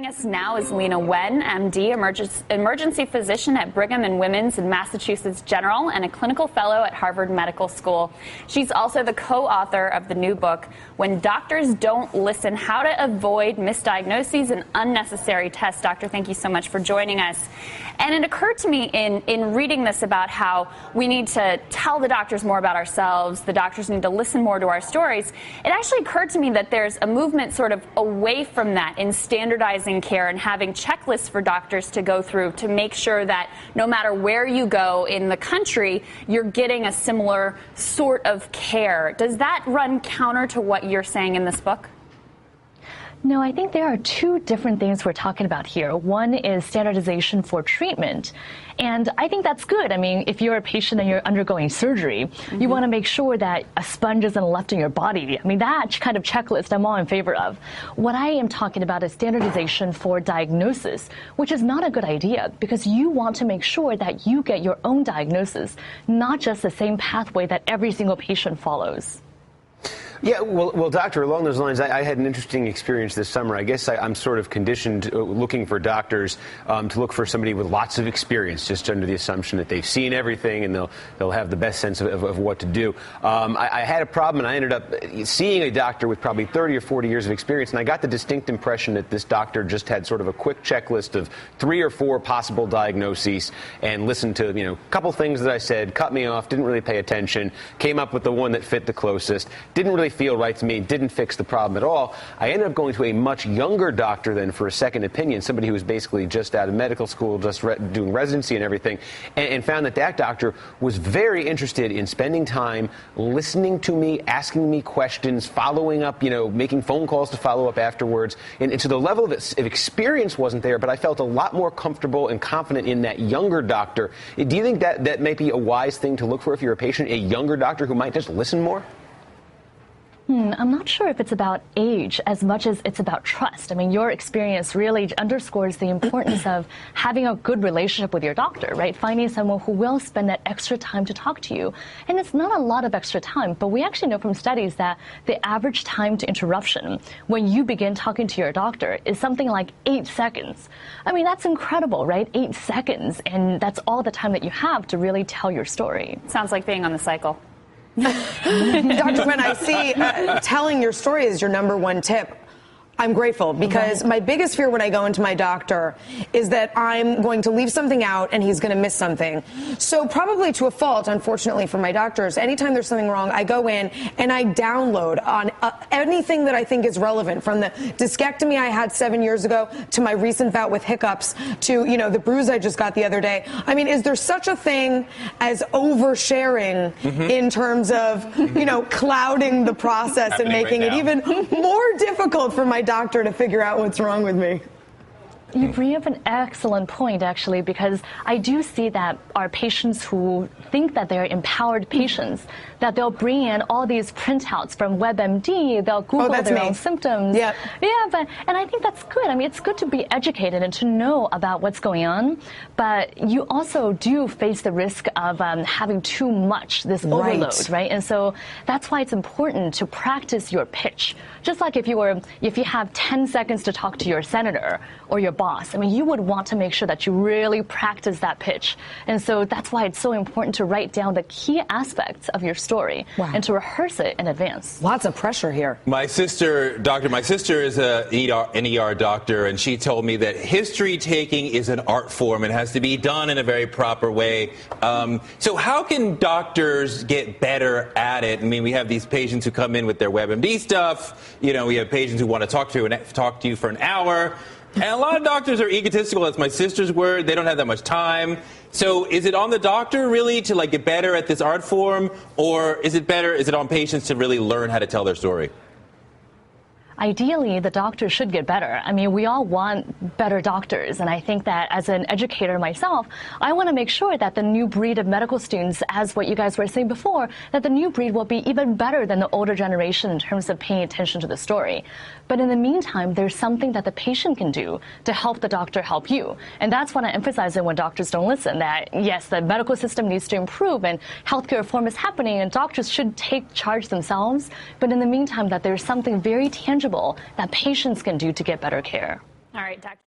Joining us now is Leana Wen, MD, emergency physician at Brigham and Women's and Massachusetts General, and a clinical fellow at Harvard Medical School. She's also the co-author of the new book, When Doctors Don't Listen: How to Avoid Misdiagnoses and Unnecessary Tests. Doctor, thank you so much for joining us. And it occurred to me in reading this about how we need to tell the doctors more about ourselves, the doctors need to listen more to our stories. It actually occurred to me that there's a movement sort of away from that in standardizing care and having checklists for doctors to go through to make sure that no matter where you go in the country, you're getting a similar sort of care. Does that run counter to what you're saying in this book? No, I think there are two different things we're talking about here. One is standardization for treatment. And I think that's good. I mean, if you're a patient and you're undergoing surgery, you want to make sure that a sponge isn't left in your body. I mean, that kind of checklist I'm all in favor of. What I am talking about is standardization for diagnosis, which is not a good idea because you want to make sure that you get your own diagnosis, not just the same pathway that every single patient follows. Yeah, well, Doctor, along those lines, I had an interesting experience this summer. I guess I'm sort of conditioned looking for doctors to look for somebody with lots of experience, just under the assumption that they've seen everything and they'll have the best sense of what to do. I had a problem, and I ended up seeing a doctor with probably 30 or 40 years of experience, and I got the distinct impression that this doctor just had sort of a quick checklist of 3 or 4 possible diagnoses and listened to, a couple things that I said, cut me off, didn't really pay attention, came up with the one that fit the closest, didn't really feel right to me, didn't fix the problem at all. I ended up going to a much younger doctor then for a second opinion, somebody who was basically just out of medical school, just doing residency and everything, and found that doctor was very interested in spending time listening to me, asking me questions, following up, making phone calls to follow up afterwards. And so the level of experience wasn't there, but I felt a lot more comfortable and confident in that younger doctor. Do you think that might be a wise thing to look for if you're a patient, a younger doctor who might just listen more? I'm not sure if it's about age as much as it's about trust. I mean, your experience really underscores the importance of having a good relationship with your doctor, right? Finding someone who will spend that extra time to talk to you. And it's not a lot of extra time, but we actually know from studies that the average time to interruption when you begin talking to your doctor is something like 8 seconds. I mean, that's incredible, right? 8 seconds, and that's all the time that you have to really tell your story. Sounds like being on the cycle. Dr. Wen, I see telling your story is your #1 tip. I'm grateful because my biggest fear when I go into my doctor is that I'm going to leave something out and he's going to miss something. So probably to a fault, unfortunately, for my doctors, anytime there's something wrong, I go in and I download on anything that I think is relevant, from the discectomy I had 7 years ago to my recent bout with hiccups to, the bruise I just got the other day. I mean, is there such a thing as oversharing in terms of, clouding the process and making it even more difficult for my doctor to figure out what's wrong with me? You bring up an excellent point, actually, because I do see that our patients who think that they're empowered patients, that they'll bring in all these printouts from WebMD, they'll Google their own symptoms. Yeah, and I think that's good. I mean, it's good to be educated and to know about what's going on, but you also do face the risk of having too much, this overload, right? And so that's why it's important to practice your pitch. Just like if you have 10 seconds to talk to your senator or your boss, I mean, you would want to make sure that you really practice that pitch. And so that's why it's so important to write down the key aspects of your story and to rehearse it in advance. Lots of pressure here. My sister is an ER doctor, and she told me that history taking is an art form and has to be done in a very proper way. So how can doctors get better at it? I mean, we have these patients who come in with their WebMD stuff. We have patients who want to talk to you for an hour. And a lot of doctors are egotistical. That's my sister's word. They don't have that much time. So is it on the doctor really to get better at this art form, or is it on patients to really learn how to tell their story? Ideally, the doctor should get better. I mean, we all want better doctors, and I think that as an educator myself, I want to make sure that the new breed of medical students, as what you guys were saying before, that the new breed will be even better than the older generation in terms of paying attention to the story. But in the meantime, there's something that the patient can do to help the doctor help you. And that's what I emphasize in When Doctors Don't Listen, that yes, the medical system needs to improve and healthcare reform is happening and doctors should take charge themselves. But in the meantime, that there's something very tangible that patients can do to get better care. All right, Dr.